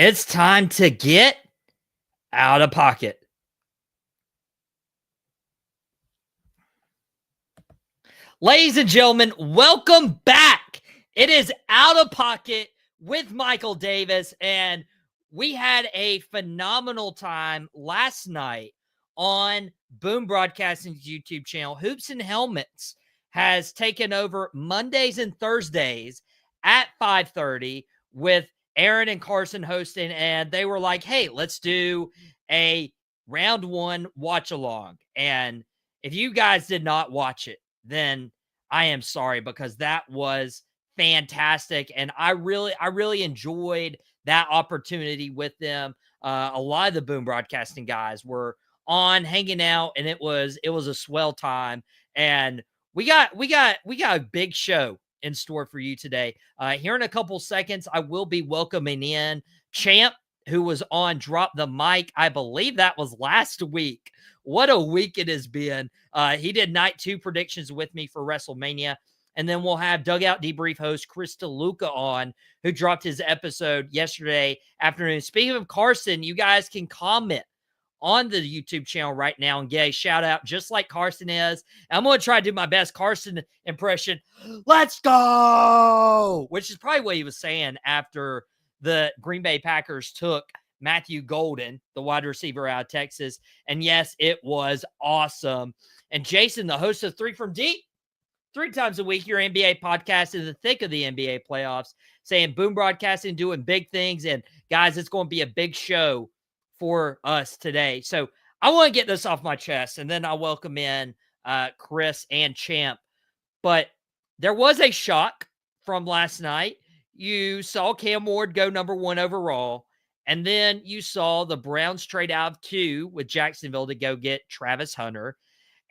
It's time to get out of pocket. Ladies and gentlemen, welcome back. It is Out of Pocket with Michael Davis, and we had a phenomenal time last night on Boom Broadcasting's YouTube channel. Hoops and Helmets has taken over Mondays and Thursdays at 5:30 with Aaron and Carson hosting, and they were like, hey, let's do a round one watch along. And if you guys did not watch it, then I am sorry, because that was fantastic. And I really enjoyed that opportunity with them. A lot of the Boom Broadcasting guys were on hanging out, and it was a swell time. And we got a big show in store for you today. Here in a couple seconds, I will be welcoming in Champ, who was on Drop the Mic. I believe that was last week. What a week it has been. He did night 2 predictions with me for WrestleMania. And then we'll have Dugout Debrief host Chris Deluca on, who dropped his episode yesterday afternoon. Speaking of Carson, you guys can comment on the YouTube channel right now and get a shout out just like Carson is. I'm going to try to do my best Carson impression. Let's go! Which is probably what he was saying after the Green Bay Packers took Matthew Golden, the wide receiver out of Texas. And yes, it was awesome. And Jason, the host of 3 from Deep, 3 times a week, your NBA podcast in the thick of the NBA playoffs, saying Boom Broadcasting doing big things. And guys, it's going to be a big show for us today. So I want to get this off my chest, and then I'll welcome in Chris and Champ. But there was a shock from last night. You saw Cam Ward go number 1 overall, and then you saw the Browns trade out of 2 with Jacksonville to go get Travis Hunter.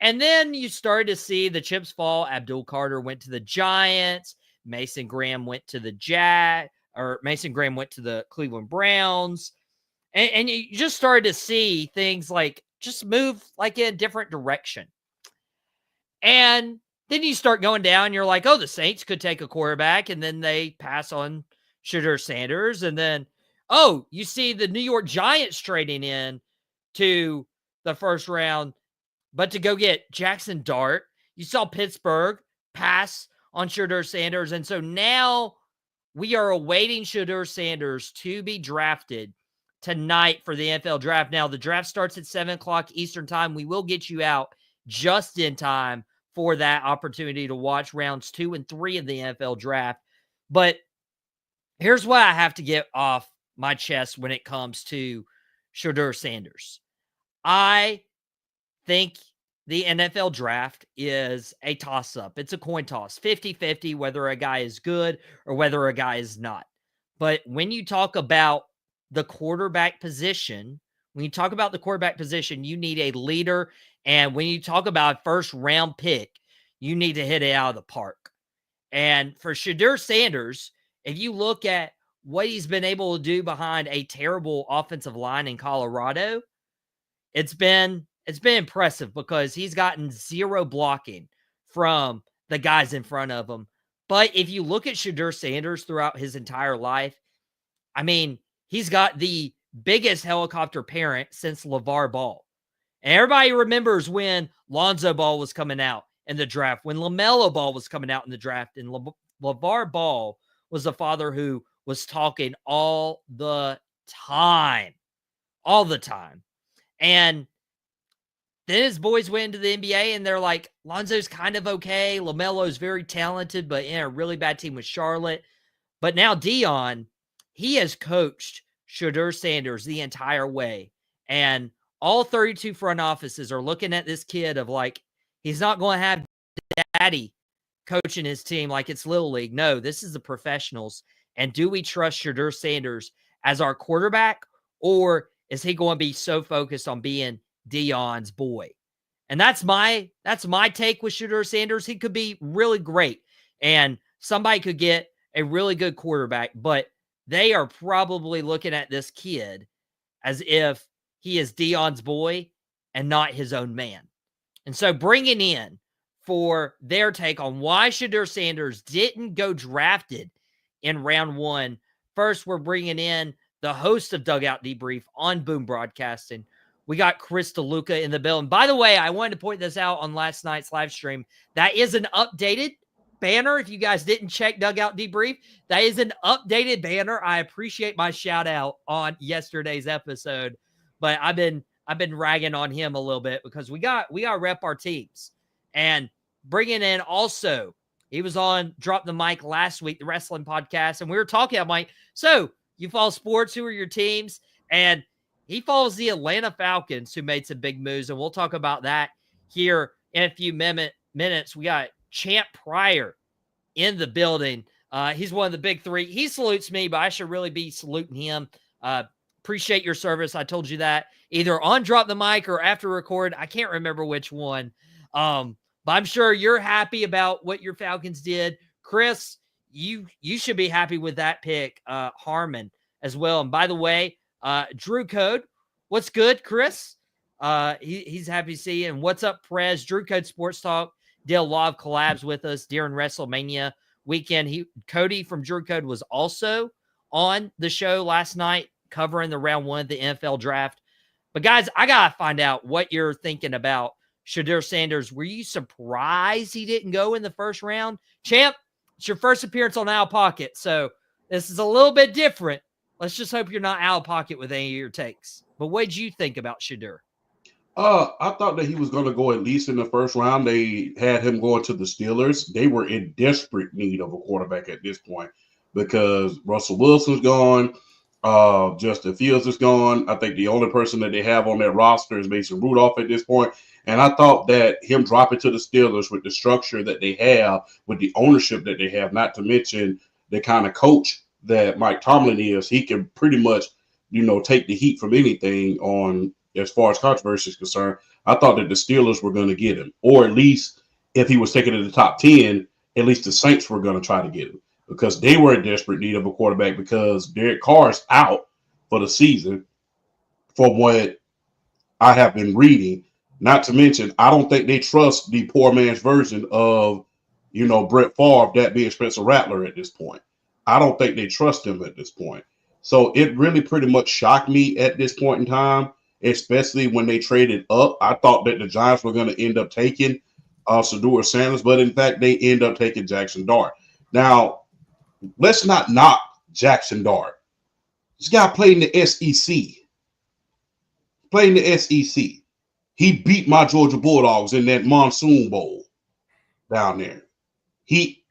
And then you started to see the chips fall. Abdul Carter went to the Giants. Mason Graham went to the Cleveland Browns. And you just started to see things like just move like in a different direction. And then you start going down, you're like, oh, the Saints could take a quarterback, and then they pass on Shedeur Sanders. And then, oh, you see the New York Giants trading in to the first round, but to go get Jackson Dart. You saw Pittsburgh pass on Shedeur Sanders. And so now we are awaiting Shedeur Sanders to be drafted tonight for the NFL draft. Now, the draft starts at 7 o'clock Eastern time. We will get you out just in time for that opportunity to watch rounds 2 and 3 of the NFL draft. But here's what I have to get off my chest when it comes to Shedeur Sanders. I think the NFL draft is a toss-up. It's a coin toss, 50-50, whether a guy is good or whether a guy is not. But when you talk about the quarterback position, you need a leader. And when you talk about a first-round pick, you need to hit it out of the park. And for Shedeur Sanders, if you look at what he's been able to do behind a terrible offensive line in Colorado, it's been impressive, because he's gotten 0 blocking from the guys in front of him. But if you look at Shedeur Sanders throughout his entire life, I mean, he's got the biggest helicopter parent since LeVar Ball. And everybody remembers when Lonzo Ball was coming out in the draft, when LaMelo Ball was coming out in the draft, and LeVar Ball was the father who was talking all the time. And then his boys went into the NBA, and they're like, Lonzo's kind of okay. LaMelo's very talented, but in a really bad team with Charlotte. But now Dion, he has coached Shedeur Sanders the entire way. And all 32 front offices are looking at this kid of like, he's not going to have daddy coaching his team like it's Little League. No, this is the professionals. And do we trust Shedeur Sanders as our quarterback, or is he going to be so focused on being Dion's boy? And that's my take with Shedeur Sanders. He could be really great, and somebody could get a really good quarterback, but they are probably looking at this kid as if he is Dion's boy and not his own man. And so bringing in for their take on why Shedeur Sanders didn't go drafted in round 1, first we're bringing in the host of Dugout Debrief on Boom Broadcasting. We got Chris Deluca in the building. By the way, I wanted to point this out on last night's live stream. That is an updated banner. If you guys didn't check Dugout Debrief, that is an updated banner. I appreciate my shout out on yesterday's episode, but I've been ragging on him a little bit because we got to rep our teams. And bringing in also, he was on Drop the Mic last week, the wrestling podcast, and we were talking. I'm like, so you follow sports? Who are your teams? And he follows the Atlanta Falcons, who made some big moves, and we'll talk about that here in a few minutes. We got Champ Pryor in the building. He's one of the big three. He salutes me, but I should really be saluting him. Appreciate your service. I told you that either on Drop the Mic or after record. I can't remember which one. But I'm sure you're happy about what your Falcons did. Chris, you should be happy with that pick, Harmon, as well. And by the way, Drew Code, what's good, Chris? He's happy to see you. And what's up, Prez? Drew Code Sports Talk did a lot of collabs with us during WrestleMania weekend. Cody from Drew Code was also on the show last night covering the round 1 of the NFL draft. But guys, I gotta find out what you're thinking about Shedeur Sanders. Were you surprised he didn't go in the first round? Champ, it's your first appearance on Out of Pocket, so this is a little bit different. Let's just hope you're not out of pocket with any of your takes. But what did you think about Shedeur? I thought that he was going to go at least in the first round. They had him going to the Steelers. They were in desperate need of a quarterback at this point because Russell Wilson's gone. Justin Fields is gone. I think the only person that they have on that roster is Mason Rudolph at this point. And I thought that him dropping to the Steelers with the structure that they have, with the ownership that they have, not to mention the kind of coach that Mike Tomlin is, he can pretty much, take the heat from anything on as far as controversy is concerned. I thought that the Steelers were going to get him, or at least if he was taken in the top 10, at least the Saints were going to try to get him because they were in desperate need of a quarterback because Derek Carr is out for the season from what I have been reading. Not to mention, I don't think they trust the poor man's version of, Brett Favre, that being Spencer Rattler at this point. I don't think they trust him at this point. So it really pretty much shocked me at this point in time, especially when they traded up. I thought that the Giants were going to end up taking Shedeur Sanders, but in fact, they end up taking Jackson Dart. Now, let's not knock Jackson Dart. This guy played in the SEC. He beat my Georgia Bulldogs in that Monsoon Bowl down there. He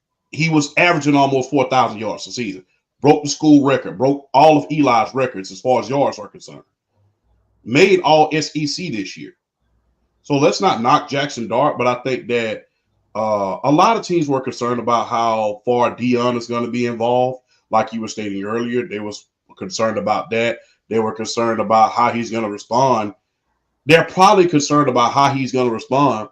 was averaging almost 4,000 yards a season. Broke the school record. Broke all of Eli's records as far as yards are concerned. Made all SEC this year. So let's not knock Jackson Dart, but I think that a lot of teams were concerned about how far Deion is going to be involved. Like you were stating earlier, they was concerned about that. They were concerned about how he's going to respond. They're probably concerned about how he's going to respond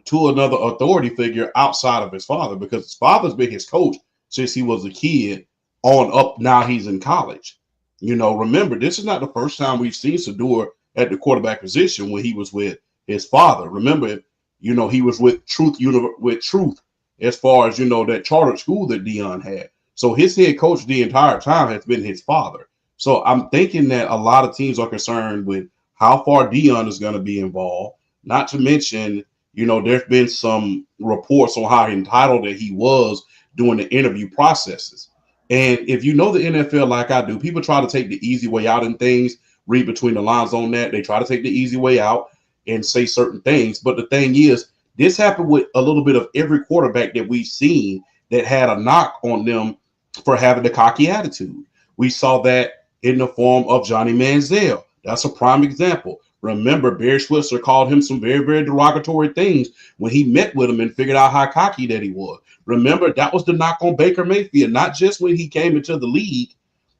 to another authority figure outside of his father, because his father's been his coach since he was a kid on up. Now he's in college. Remember, this is not the first time we've seen Shedeur at the quarterback position when he was with his father. Remember, he was with Truth as far as, that charter school that Deion had. So his head coach the entire time has been his father. So I'm thinking that a lot of teams are concerned with how far Deion is going to be involved. Not to mention, there's been some reports on how entitled that he was during the interview processes. And if you know the NFL like I do, people try to take the easy way out in things, read between the lines on that. They try to take the easy way out and say certain things. But the thing is, this happened with a little bit of every quarterback that we've seen that had a knock on them for having a cocky attitude. We saw that in the form of Johnny Manziel. That's a prime example. Remember, Barry Switzer called him some very, very derogatory things when he met with him and figured out how cocky that he was. Remember, that was the knock on Baker Mayfield, not just when he came into the league,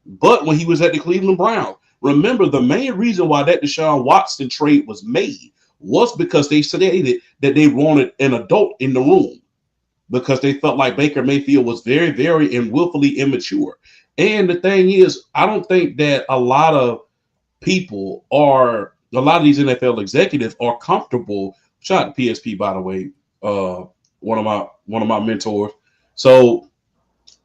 but when he was at the Cleveland Browns. Remember, the main reason why that Deshaun Watson trade was made was because they stated that they wanted an adult in the room because they felt like Baker Mayfield was very, very and willfully immature. And the thing is, I don't think that a lot of these NFL executives are comfortable. Shout out to PSP, by the way, one of my mentors. So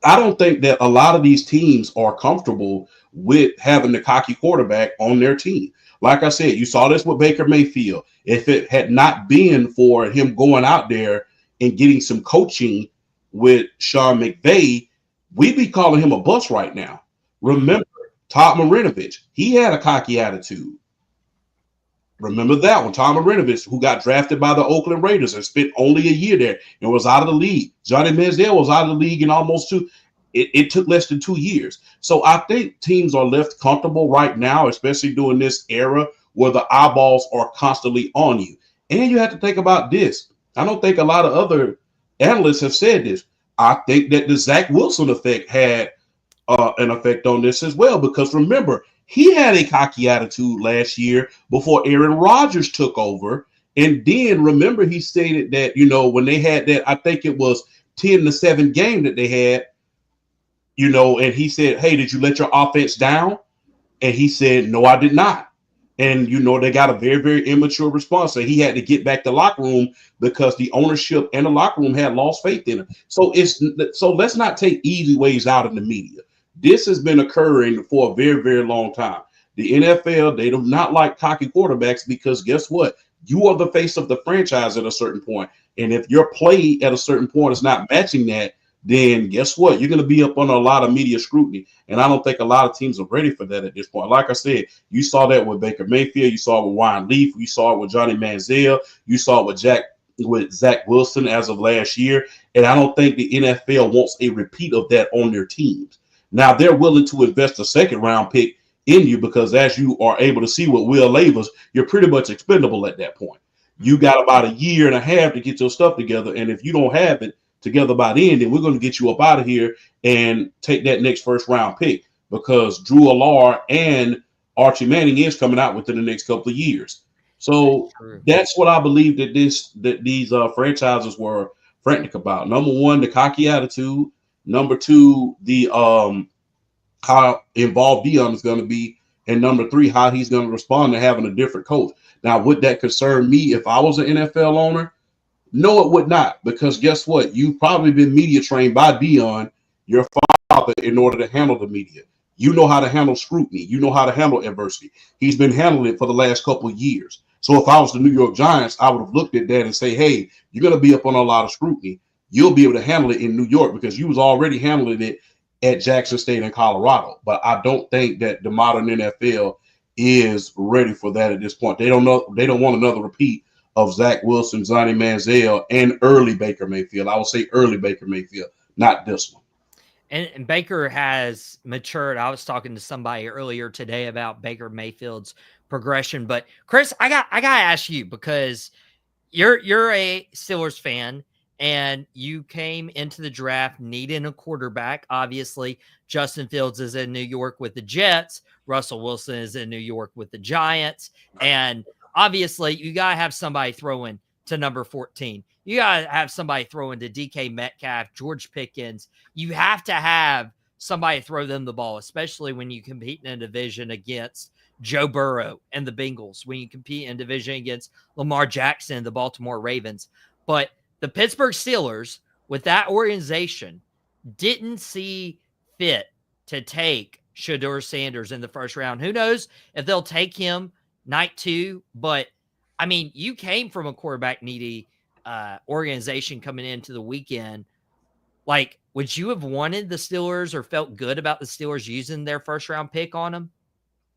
I don't think that a lot of these teams are comfortable with having the cocky quarterback on their team. Like I said, you saw this with Baker Mayfield. If it had not been for him going out there and getting some coaching with Sean McVay, we'd be calling him a bust right now. Remember, Todd Marinovich, he had a cocky attitude. Remember that one, Tom Marinovich, who got drafted by the Oakland Raiders and spent only a year there and was out of the league. Johnny Manziel was out of the league in almost two. It took less than 2 years. So I think teams are left comfortable right now, especially during this era where the eyeballs are constantly on you. And you have to think about this. I don't think a lot of other analysts have said this. I think that the Zach Wilson effect had an effect on this as well, because remember, he had a cocky attitude last year before Aaron Rodgers took over. And then remember, he stated that, when they had that, I think it was 10-7 game that they had, and he said, hey, did you let your offense down? And he said, no, I did not. And, they got a very, very immature response. So he had to get back to the locker room because the ownership and the locker room had lost faith in him. So let's not take easy ways out in the media. This has been occurring for a very, very long time. The NFL, they do not like cocky quarterbacks because guess what? You are the face of the franchise at a certain point. And if your play at a certain point is not matching that, then guess what? You're going to be up under a lot of media scrutiny. And I don't think a lot of teams are ready for that at this point. Like I said, you saw that with Baker Mayfield. You saw it with Ryan Leaf. You saw it with Johnny Manziel. You saw it with Zach Wilson as of last year. And I don't think the NFL wants a repeat of that on their teams. Now, they're willing to invest a second-round pick in you because as you are able to see with Will Levis, you're pretty much expendable at that point. You got about a year and a half to get your stuff together. And if you don't have it together by then we're going to get you up out of here and take that next first-round pick because Drew Allard and Archie Manning is coming out within the next couple of years. So that's what I believe that these franchises were frantic about. Number one, the cocky attitude. Number two, the how involved Dion is going to be. And number three, how he's going to respond to having a different coach. Now, would that concern me if I was an NFL owner? No, it would not. Because guess what? You've probably been media trained by Dion, your father, in order to handle the media. You know how to handle scrutiny. You know how to handle adversity. He's been handling it for the last couple of years. So if I was the New York Giants, I would have looked at that and say, hey, you're going to be up on a lot of scrutiny. You'll be able to handle it in New York because you was already handling it at Jackson State and Colorado. But I don't think that the modern NFL is ready for that at this point. They don't want another repeat of Zach Wilson, Johnny Manziel, and early Baker Mayfield. I would say early Baker Mayfield, not this one. And Baker has matured. I was talking to somebody earlier today about Baker Mayfield's progression. But Chris, I got to ask you because you're a Steelers fan. And you came into the draft needing a quarterback. Obviously, Justin Fields is in New York with the Jets. Russell Wilson is in New York with the Giants. And obviously, you got to have somebody throwing to number 14. You got to have somebody throwing to DK Metcalf, George Pickens. You have to have somebody throw them the ball, especially when you compete in a division against Joe Burrow and the Bengals, when you compete in a division against Lamar Jackson and the Baltimore Ravens. But the Pittsburgh Steelers, with that organization, didn't see fit to take Shedeur Sanders in the first round. Who knows if they'll take him night 2? But, I mean, you came from a quarterback-needy organization coming into the weekend. Like, would you have wanted the Steelers or felt good about the Steelers using their first-round pick on him?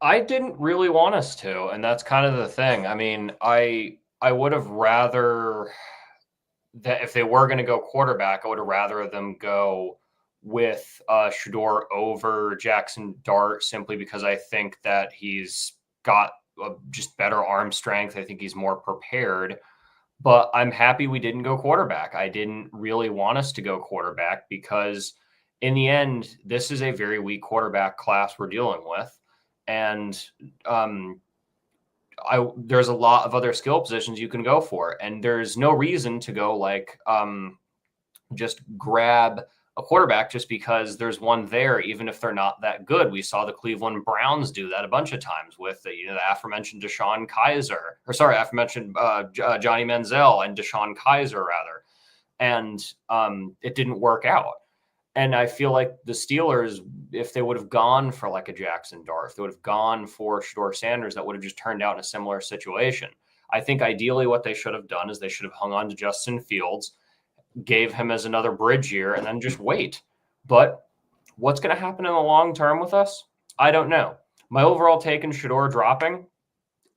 I didn't really want us to, and that's kind of the thing. I mean, I would have rather that if they were going to go quarterback, I would have rather them go with Shedeur over Jackson Dart simply because I think that he's got just better arm strength. I think he's more prepared. But I'm happy we didn't go quarterback. I didn't really want us to go quarterback because in the end, this is a very weak quarterback class we're dealing with. And there's a lot of other skill positions you can go for, and there's no reason to go like just grab a quarterback just because there's one there, even if they're not that good. We saw the Cleveland Browns do that a bunch of times with the aforementioned Johnny Manziel and DeShone Kizer rather, and it didn't work out. And I feel like the Steelers, if they would have gone for like a Jackson Dart, if they would have gone for Shedeur Sanders, that would have just turned out in a similar situation. I think ideally what they should have done is they should have hung on to Justin Fields, gave him as another bridge year, and then just wait. But what's going to happen in the long term with us? I don't know. My overall take in Shedeur dropping,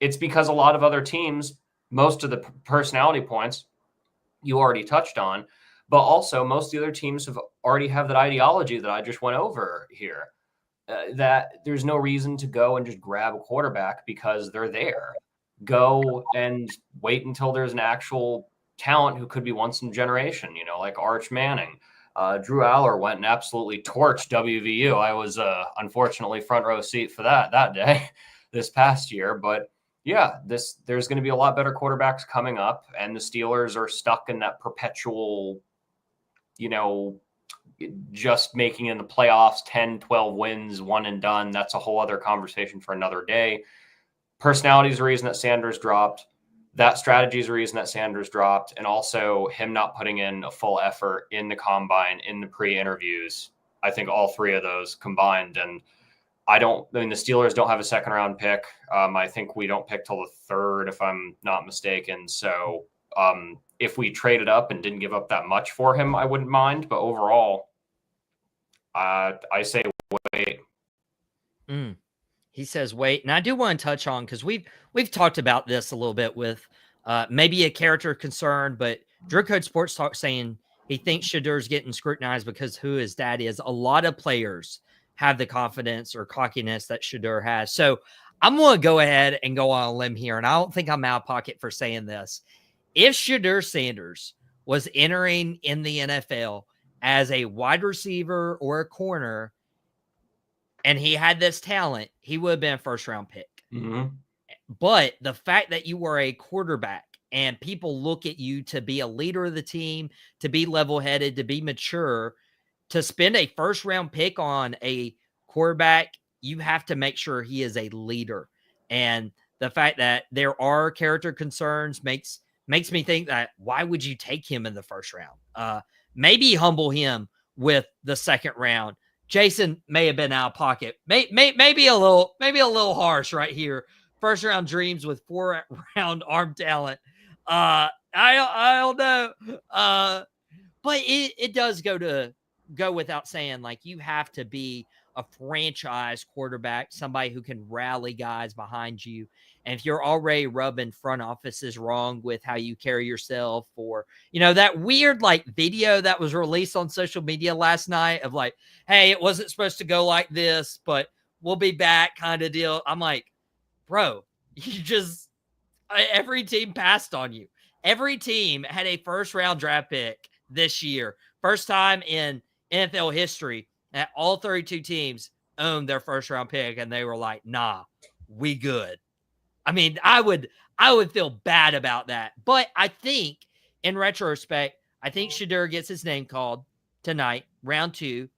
it's because a lot of other teams, most of the personality points you already touched on, but also most of the other teams have already have that ideology that I just went over here, that there's no reason to go and just grab a quarterback because they're there. Go and wait until there's an actual talent who could be once in a generation, like Arch Manning. Drew Aller went and absolutely torched WVU. I was unfortunately front row seat for that day this past year. But yeah, there's going to be a lot better quarterbacks coming up, and the Steelers are stuck in that perpetual, just making in the playoffs, 10, 12 wins, one and done. That's a whole other conversation for another day. Personality is the reason that Sanders dropped. That strategy is the reason that Sanders dropped. And also him not putting in a full effort in the combine, in the pre-interviews. I think all three of those combined. And the Steelers don't have a second round pick. I think we don't pick till the third, if I'm not mistaken. So if we traded up and didn't give up that much for him, I wouldn't mind. But overall, I say wait. He says wait. And I do want to touch on, because we've talked about this a little bit with maybe a character concern, but Drew Code Sports Talk saying he thinks Shedeur's getting scrutinized because who his dad is. A lot of players have the confidence or cockiness that Shedeur has. So I'm going to go ahead and go on a limb here, and I don't think I'm out of pocket for saying this. If Shedeur Sanders was entering in the NFL as a wide receiver or a corner, and he had this talent, he would have been a first-round pick. Mm-hmm. But the fact that you were a quarterback and people look at you to be a leader of the team, to be level-headed, to be mature, to spend a first-round pick on a quarterback, you have to make sure he is a leader. And the fact that there are character concerns makes me think that why would you take him in the first round? Maybe humble him with the second round. Jason may have been out of pocket. Maybe a little harsh right here. First round dreams with 4-round arm talent. I don't know. But it does go without saying, like, you have to be a franchise quarterback, somebody who can rally guys behind you. And if you're already rubbing front offices wrong with how you carry yourself, or, that weird video that was released on social media last night of like, hey, it wasn't supposed to go like this, but we'll be back kind of deal. I'm like, bro, every team passed on you. Every team had a first round draft pick this year. First time in NFL history that all 32 teams owned their first round pick, and they were like, nah, we good. I mean, I would feel bad about that. But I think, in retrospect, I think Shedeur gets his name called tonight, round 2,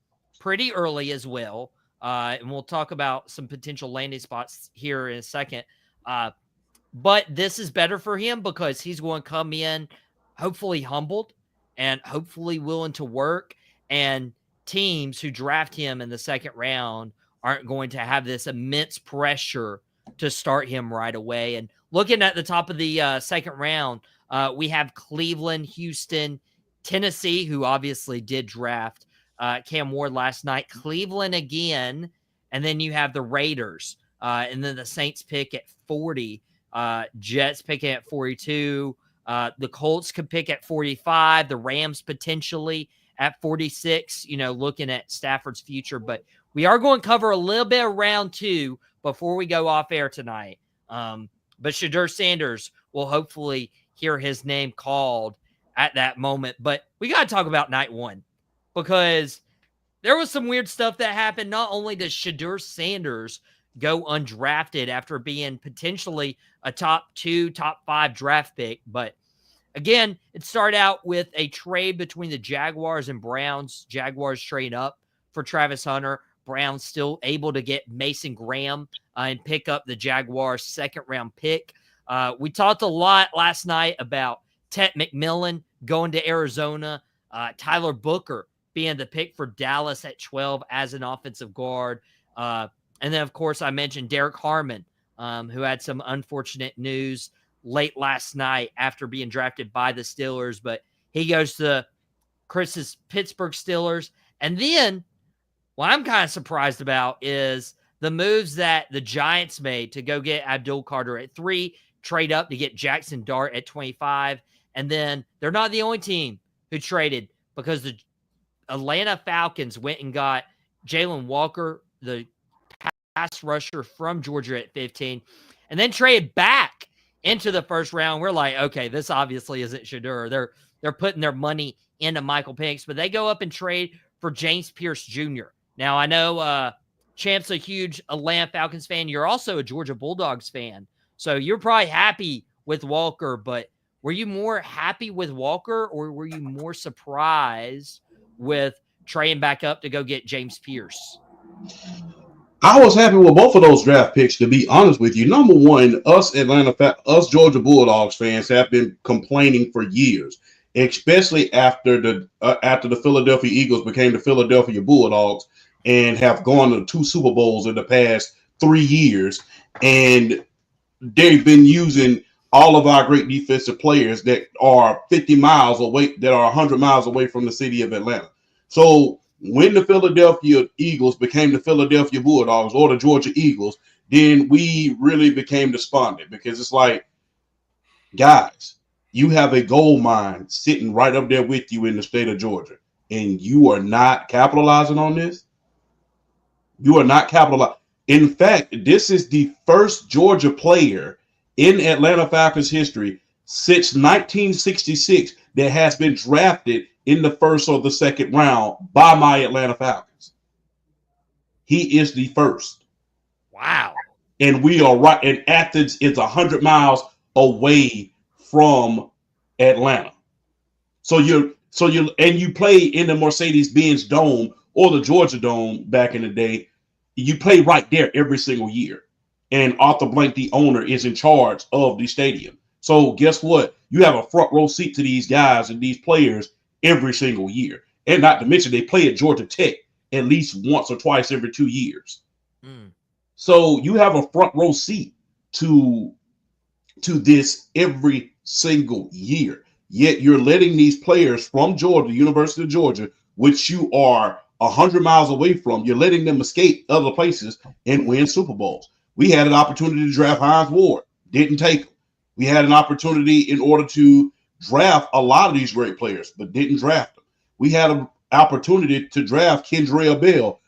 pretty early as well. And we'll talk about some potential landing spots here in a second. But this is better for him because he's going to come in hopefully humbled and hopefully willing to work. And teams who draft him in the second round aren't going to have this immense pressure to start him right away. And looking at the top of the second round, we have Cleveland, Houston, Tennessee, who obviously did draft Cam Ward last night, Cleveland again, and then you have the Raiders, and then the Saints pick at 40, Jets picking at 42, the Colts could pick at 45, the Rams potentially at 46, looking at Stafford's future. But we are going to cover a little bit of round 2 before we go off air tonight. But Shedeur Sanders will hopefully hear his name called at that moment. But we got to talk about night 1, because there was some weird stuff that happened. Not only does Shedeur Sanders go undrafted after being potentially a top 2, top 5 draft pick, but again, it started out with a trade between the Jaguars and Browns. Jaguars trade up for Travis Hunter. Browns still able to get Mason Graham and pick up the Jaguars' second-round pick. We talked a lot last night about Ted McMillan going to Arizona, Tyler Booker being the pick for Dallas at 12 as an offensive guard. And then, of course, I mentioned Derek Harmon, who had some unfortunate news late last night after being drafted by the Steelers, but he goes to Chris's Pittsburgh Steelers. And then what I'm kind of surprised about is the moves that the Giants made to go get Abdul Carter at 3, trade up to get Jackson Dart at 25. And then they're not the only team who traded, because the Atlanta Falcons went and got Jalen Walker, the pass rusher from Georgia, at 15, and then traded back into the first round. We're like, okay, this obviously isn't Shedeur. They're putting their money into Michael Penix, but they go up and trade for James Pierce Jr. Now, I know Champ's a huge Atlanta Falcons fan. You're also a Georgia Bulldogs fan, so you're probably happy with Walker, but were you more happy with Walker, or were you more surprised with trading back up to go get James Pierce? I was happy with both of those draft picks, to be honest with you. Number one, us Georgia Bulldogs fans have been complaining for years, especially after the Philadelphia Eagles became the Philadelphia Bulldogs and have gone to 2 Super Bowls in the past 3 years. And they've been using all of our great defensive players that are 50 miles away, that are 100 miles away from the city of Atlanta. So when the Philadelphia Eagles became the Philadelphia Bulldogs, or the Georgia Eagles, then we really became despondent, because it's like, guys, you have a gold mine sitting right up there with you in the state of Georgia, and you are not capitalizing on this. You are not capitalizing. In fact, this is the first Georgia player in Atlanta Falcons history since 1966 that has been drafted in the first or the second round by my Atlanta Falcons. He is the first. Wow. And we are right. And Athens is 100 miles away from Atlanta. So you play in the Mercedes-Benz Dome or the Georgia Dome back in the day. You play right there every single year. And Arthur Blank, the owner, is in charge of the stadium. So guess what? You have a front row seat to these guys and these players every single year. And not to mention, they play at Georgia Tech at least once or twice every 2 years. So you have a front row seat to this every single year. Yet you're letting these players from Georgia, University of Georgia, which you are 100 miles away from, you're letting them escape other places and win Super Bowls. We had an opportunity to draft Hines Ward, didn't take him. We had an opportunity in order to draft a lot of these great players, but didn't draft them. We had an opportunity to draft Kendra Bell.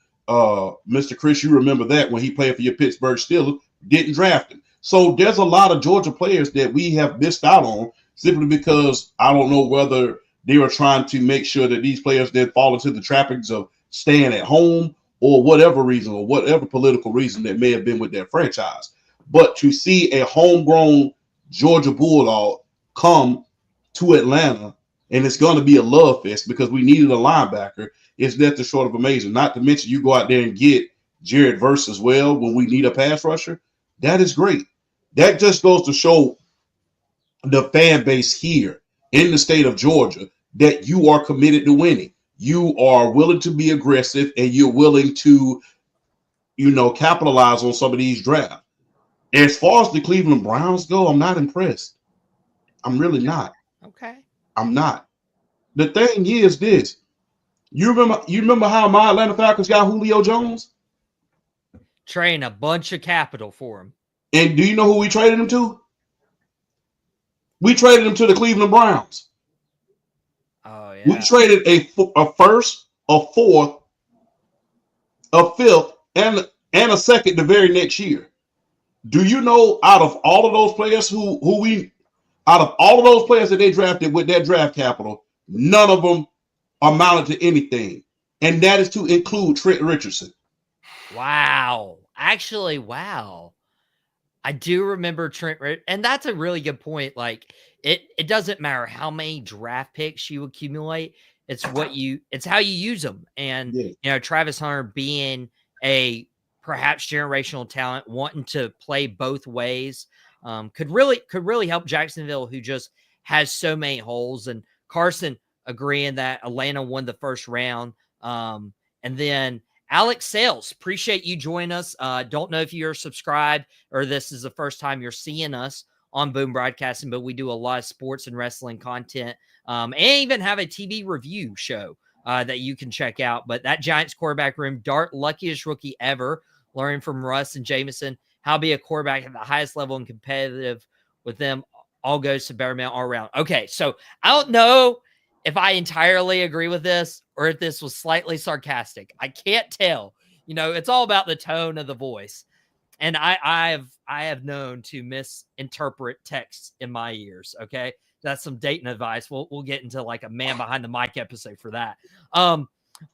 Mr. Chris, you remember that when he played for your Pittsburgh Steelers, didn't draft him. So there's a lot of Georgia players that we have missed out on simply because I don't know whether they were trying to make sure that these players didn't fall into the trappings of staying at home or whatever reason or whatever political reason that may have been with their franchise. But to see a homegrown Georgia Bulldog come to Atlanta, and it's going to be a love fest because we needed a linebacker, is nothing short of amazing. Not to mention you go out there and get Jared Verse as well when we need a pass rusher. That is great. That just goes to show the fan base here in the state of Georgia that you are committed to winning. You are willing to be aggressive, and you're willing to, capitalize on some of these drafts. As far as the Cleveland Browns go, I'm not impressed. I'm really not. Okay. I'm not. The thing is this. You remember how my Atlanta Falcons got Julio Jones? Trading a bunch of capital for him. And do you know who we traded him to? We traded him to the Cleveland Browns. Oh, yeah. We traded a first, a fourth, a fifth, and a second the very next year. Do you know out of all of those players that they drafted with that draft capital, none of them amounted to anything. And that is to include Trent Richardson. Wow. Actually, wow. I do remember Trent, and that's a really good point. Like, it doesn't matter how many draft picks you accumulate. It's how you use them. And, Travis Hunter being a perhaps generational talent, wanting to play both ways, could really help Jacksonville, who just has so many holes. And Carson, agreeing that Atlanta won the first round. And then Alex Sales, appreciate you joining us. Don't know if you're subscribed or this is the first time you're seeing us on Boom Broadcasting, but we do a lot of sports and wrestling content, and even have a TV review show that you can check out. But that Giants quarterback room, Dart, luckiest rookie ever, learning from Russ and Jameson how to be a quarterback at the highest level and competitive with them, all goes to Bear Man all around. Okay, so I don't know if I entirely agree with this or if this was slightly sarcastic. I can't tell. You know, it's all about the tone of the voice. And I have known to misinterpret texts in my ears. Okay, that's some dating advice. We'll get into like a man behind the mic episode for that. But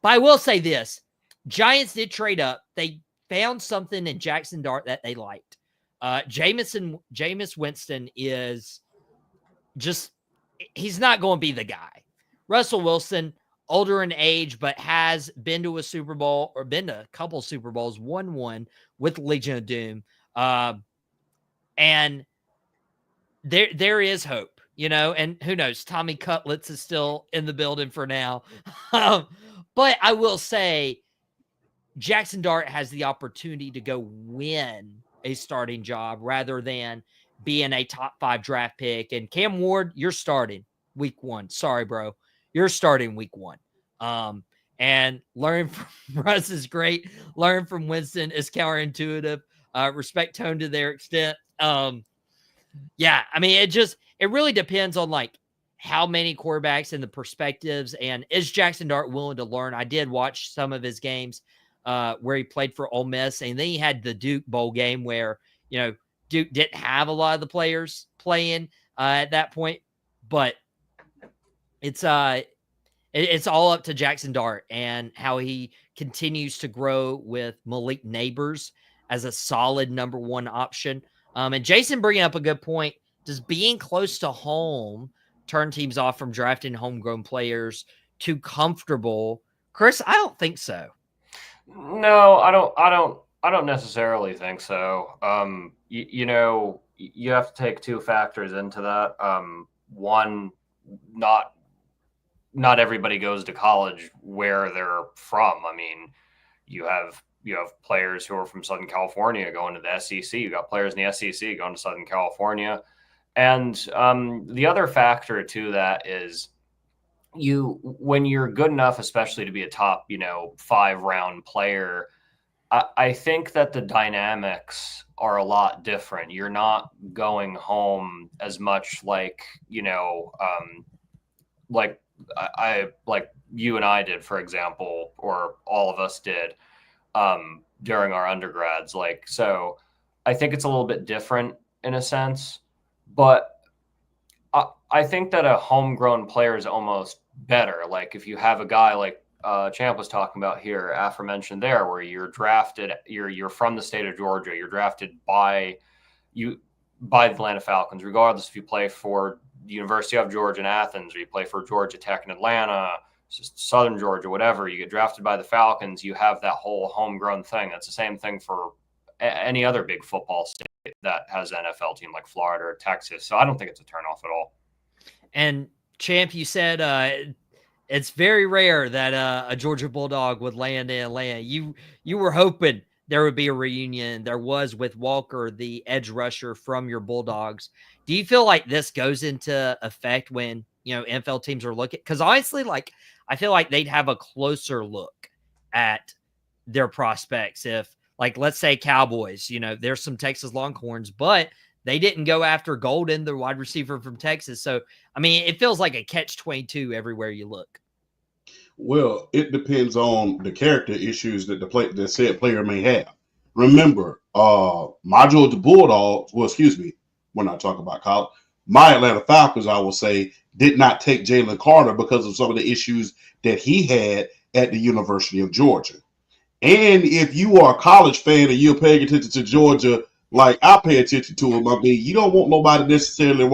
I will say this: Giants did trade up. They found something in Jackson Dart that they liked. Jameis Winston is just, he's not going to be the guy. Russell Wilson, older in age, but has been to a Super Bowl or been to a couple Super Bowls, won one with Legion of Doom. And there is hope, you know, and who knows, Tommy Cutlets is still in the building for now. But I will say Jackson Dart has the opportunity to go win a starting job rather than being a top 5 draft pick. And Cam Ward, you're starting week 1. Sorry, bro. You're starting week 1. And learn from Russ is great. Learn from Winston is counterintuitive. Respect tone to their extent. Yeah, I mean, it really depends on like how many quarterbacks and the perspectives, and is Jackson Dart willing to learn? I did watch some of his games where he played for Ole Miss, and then he had the Duke Bowl game where, you know, Duke didn't have a lot of the players playing at that point, but it's all up to Jackson Dart and how he continues to grow with Malik Neighbors as a solid number 1 option. And Jason bringing up a good point. Does being close to home turn teams off from drafting homegrown players too comfortable? Chris, I don't think so. No, I don't necessarily think so. You know, you have to take 2 factors into that. One, not everybody goes to college where they're from. I mean, you have players who are from Southern California going to the SEC. You got players in the SEC going to Southern California. And the other factor to that is when you're good enough, especially to be a top, 5-round player, I think that the dynamics are a lot different. You're not going home as much like you and I did, for example, or all of us did during our undergrads. So I think it's a little bit different in a sense, but I think that a homegrown player is almost better. Like if you have a guy like Champ was talking about here, aforementioned there, where you're drafted, you're from the state of Georgia, you're drafted by the Atlanta Falcons, regardless if you play for the University of Georgia in Athens or you play for Georgia Tech in Atlanta, Southern Georgia, whatever, you get drafted by the Falcons, you have that whole homegrown thing. That's the same thing for any other big football state that has an NFL team like Florida or Texas. So I don't think it's a turnoff at all. And Champ, you said it's very rare that a Georgia Bulldog would land in Atlanta. You were hoping there would be a reunion. There was with Walker, the edge rusher from your Bulldogs. Do you feel like this goes into effect when, NFL teams are looking? Because honestly, I feel like they'd have a closer look at their prospects if, let's say Cowboys, there's some Texas Longhorns, but they didn't go after Golden, the wide receiver from Texas. So, I mean, it feels like a catch-22 everywhere you look. Well, it depends on the character issues that the said player may have. Remember, my Georgia Bulldogs, we're not talking about college. My Atlanta Falcons, I will say, did not take Jalen Carter because of some of the issues that he had at the University of Georgia. And if you are a college fan and you're paying attention to Georgia, like I pay attention to him, I mean, you don't want nobody necessarily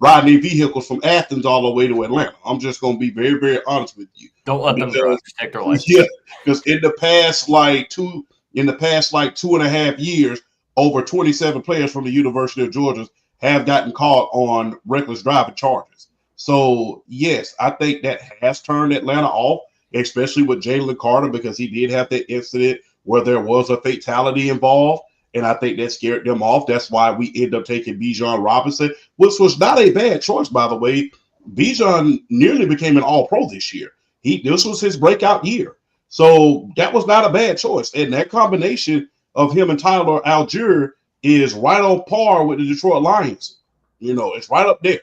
riding their vehicles from Athens all the way to Atlanta. I'm just going to be very, very honest with you. Don't let them take their license. Yeah, because in the past 2.5 years, over 27 players from the University of Georgia have gotten caught on reckless driving charges. So, yes, I think that has turned Atlanta off, especially with Jalen Carter, because he did have that incident where there was a fatality involved. And I think that scared them off. That's why we ended up taking Bijan Robinson, which was not a bad choice, by the way. Bijan nearly became an all-pro this year. This was his breakout year. So that was not a bad choice. And that combination of him and Tyler Algier is right on par with the Detroit Lions. It's right up there.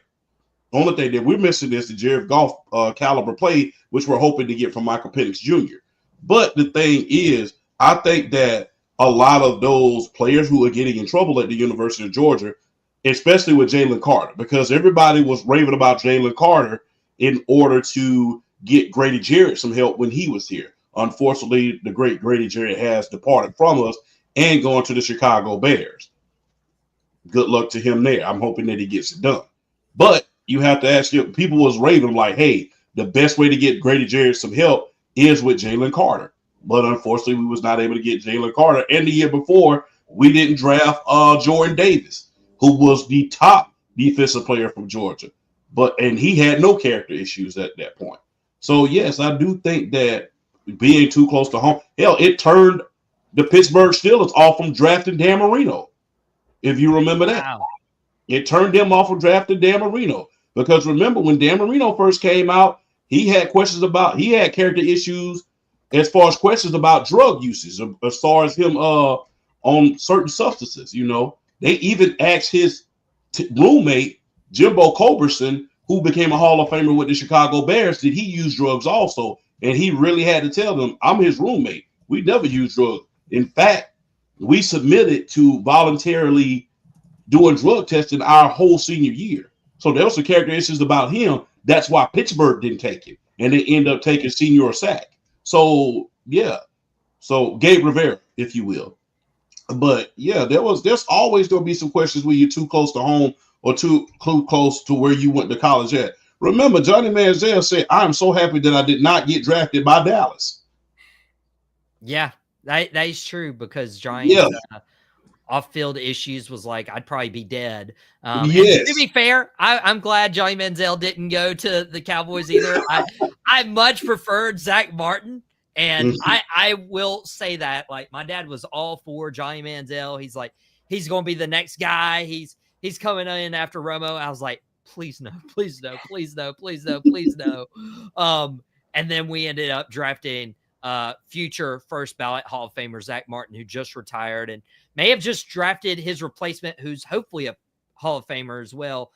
The only thing that we're missing is the Jared Goff caliber play, which we're hoping to get from Michael Penix Jr. But the thing is, I think that a lot of those players who are getting in trouble at the University of Georgia, especially with Jalen Carter, because everybody was raving about Jalen Carter in order to get Grady Jarrett some help when he was here. Unfortunately, the great Grady Jarrett has departed from us and gone to the Chicago Bears. Good luck to him there. I'm hoping that he gets it done. But you have to ask you, people was raving like, hey, the best way to get Grady Jarrett some help is with Jalen Carter. But unfortunately, we was not able to get Jalen Carter. And the year before, we didn't draft Jordan Davis, who was the top defensive player from Georgia. And he had no character issues at that point. So, yes, I do think that being too close to home, hell, it turned the Pittsburgh Steelers off from drafting Dan Marino, if you remember that. Wow. It turned them off from drafting Dan Marino. Because remember, when Dan Marino first came out, he had character issues as far as questions about drug usage, as far as him on certain substances. They even asked his roommate, Jimbo Culberson, who became a Hall of Famer with the Chicago Bears, did he use drugs also? And he really had to tell them, I'm his roommate. We never use drugs. In fact, we submitted to voluntarily doing drug testing our whole senior year. So there was some character issues about him. That's why Pittsburgh didn't take it. And they end up taking Senior Sack. So, yeah. So Gabe Rivera, if you will. But, yeah, there's always going to be some questions when you're too close to home or too close to where you went to college at. Remember, Johnny Manziel said, I'm so happy that I did not get drafted by Dallas. Yeah, that is true because Giants off-field issues was like, I'd probably be dead. Yes. And to be fair, I'm glad Johnny Manziel didn't go to the Cowboys either. I much preferred Zach Martin. And I will say that, like, my dad was all for Johnny Manziel. He's like, he's going to be the next guy. He's coming in after Romo. I was like, please no, please no, please no, please no, please no. And then we ended up drafting future first ballot Hall of Famer Zach Martin, who just retired and may have just drafted his replacement, who's hopefully a Hall of Famer as well,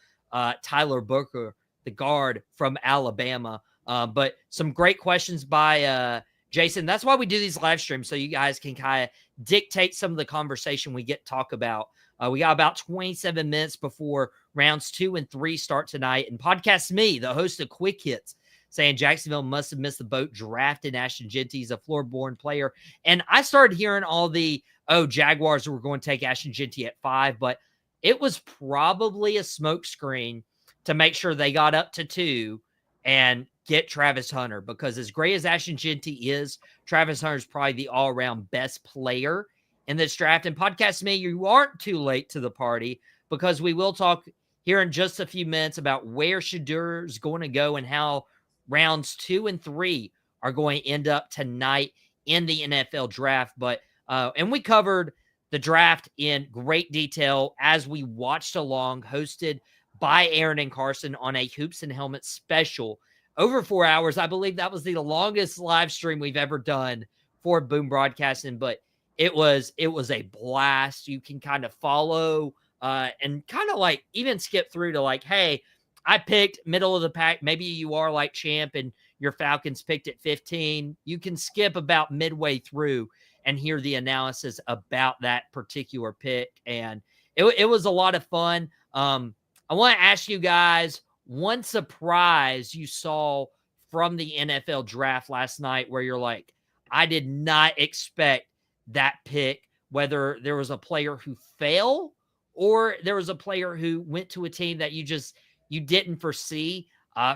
Tyler Booker, the guard from Alabama. But some great questions by Jason. That's why we do these live streams, so you guys can kind of dictate some of the conversation we get to talk about. We got about 27 minutes before rounds 2 and 3 start tonight. And Podcast Me, the host of Quick Hits, saying Jacksonville must have missed the boat drafting Ashton Jeanty. He's a floor-born player. And I started hearing all the, Jaguars were going to take Ashton Jeanty at 5, but it was probably a smokescreen to make sure they got up to 2 and get Travis Hunter, because as great as Ashton Jeanty is, Travis Hunter is probably the all-around best player in this draft. And Podcast Me, you aren't too late to the party, because we will talk here in just a few minutes about where Shedeur is going to go and how rounds 2 and 3 are going to end up tonight in the NFL draft. But and we covered the draft in great detail as we watched along, hosted by Aaron and Carson on a Hoops and Helmets special. Over 4 hours. I believe that was the longest live stream we've ever done for Boom Broadcasting, but it was a blast. You can kind of follow and kind of like even skip through to like, hey, I picked middle of the pack. Maybe you are like Champ and your Falcons picked at 15. You can skip about midway through and hear the analysis about that particular pick. And it was a lot of fun. I want to ask you guys one surprise you saw from the NFL draft last night where you're like, I did not expect that pick, whether there was a player who fell or there was a player who went to a team that you didn't foresee.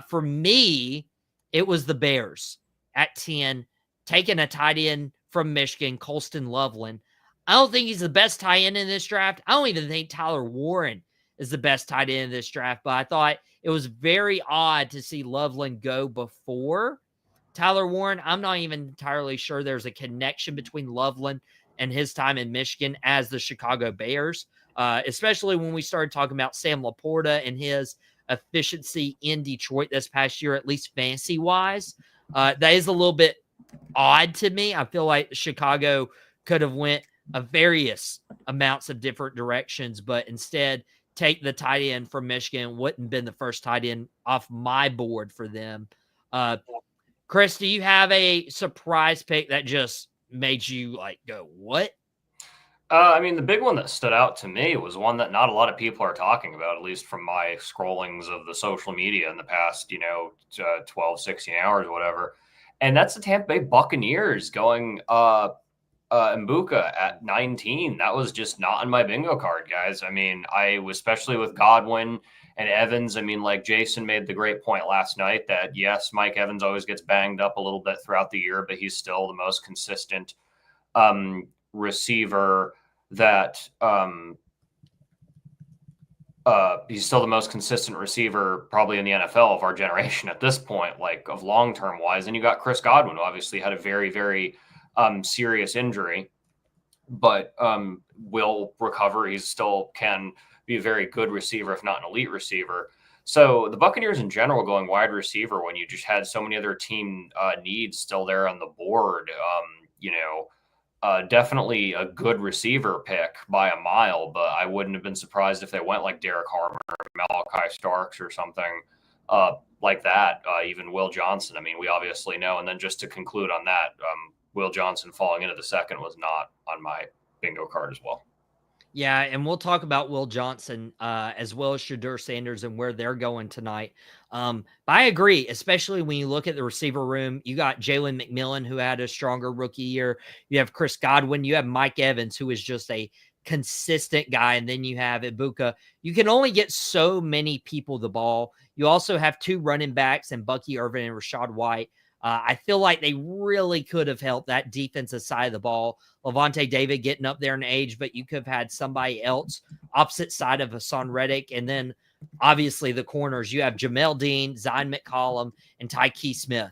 For me, it was the Bears at 10, taking a tight end from Michigan, Colston Loveland. I don't think he's the best tight end in this draft. I don't even think Tyler Warren is the best tight end in this draft, but I thought it was very odd to see Loveland go before Tyler Warren. I'm not even entirely sure there's a connection between Loveland and his time in Michigan as the Chicago Bears, especially when we started talking about Sam Laporta and his efficiency in Detroit this past year, at least fantasy-wise. That is a little bit odd to me. I feel like Chicago could have went a various amounts of different directions, but instead take the tight end from Michigan wouldn't have been the first tight end off my board for them. Chris, do you have a surprise pick that just made you like go, what? I mean, the big one that stood out to me was one that not a lot of people are talking about, at least from my scrollings of the social media in the past, 12, 16 hours, whatever. And that's the Tampa Bay Buccaneers going Mbuka at 19. That was just not on my bingo card, guys. I mean, especially with Godwin and Evans. I mean, like Jason made the great point last night that yes, Mike Evans always gets banged up a little bit throughout the year, but he's still the most consistent receiver that he's still the most consistent receiver probably in the NFL of our generation at this point, like of long-term wise. And you got Chris Godwin, who obviously had a very, very serious injury, but will recover. He still can be a very good receiver, if not an elite receiver. So the Buccaneers in general going wide receiver when you just had so many other team needs still there on the board, definitely a good receiver pick by a mile, but I wouldn't have been surprised if they went like Derek Harmon or Malachi Starks or something like that. Even Will Johnson. I mean, we obviously know. And then just to conclude on that, Will Johnson falling into the second was not on my bingo card as well. Yeah, and we'll talk about Will Johnson as well as Shedeur Sanders and where they're going tonight. But I agree, especially when you look at the receiver room. You got Jalen McMillan, who had a stronger rookie year. You have Chris Godwin. You have Mike Evans, who is just a consistent guy. And then you have Ibuka. You can only get so many people the ball. You also have two running backs and Bucky Irvin and Rashad White. I feel like they really could have helped that defensive side of the ball. Levante David getting up there in age, but you could have had somebody else opposite side of Hassan Reddick. And then obviously the corners, you have Jamel Dean, Zion McCollum, and Tyke Smith.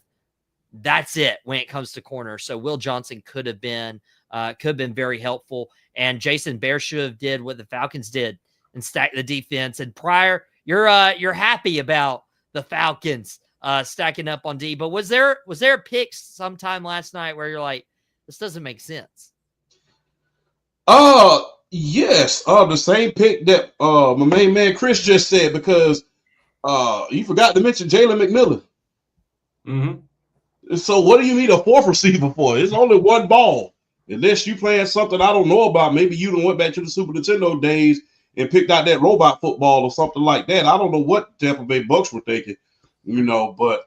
That's it when it comes to corners. So Will Johnson could have been very helpful. And Jason Bearshow did what the Falcons did and stack the defense. And Pryor, you're happy about the Falcons stacking up on D. But was there a pick sometime last night where you're like, this doesn't make sense? Yes. The same pick that my main man Chris just said, because you forgot to mention Jalen McMillan. Mm-hmm. So what do you need a fourth receiver for? It's only one ball. Unless you playing something I don't know about. Maybe you done went back to the Super Nintendo days and picked out that robot football or something like that. I don't know what Tampa Bay Bucks were thinking. But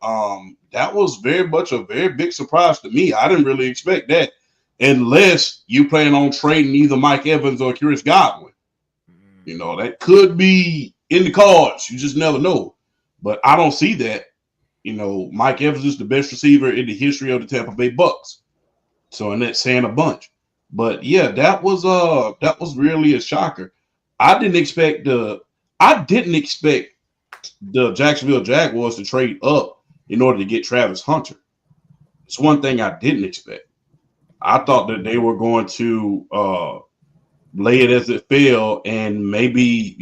that was very much a very big surprise to me. I didn't really expect that, unless you plan on trading either Mike Evans or Chris Godwin. That could be in the cards. You just never know. But I don't see that. Mike Evans is the best receiver in the history of the Tampa Bay Bucks. So, and that's saying a bunch. But yeah, that was really a shocker. I didn't expect the Jacksonville Jaguars to trade up in order to get Travis Hunter. It's one thing I didn't expect. I thought that they were going to lay it as it fell and maybe,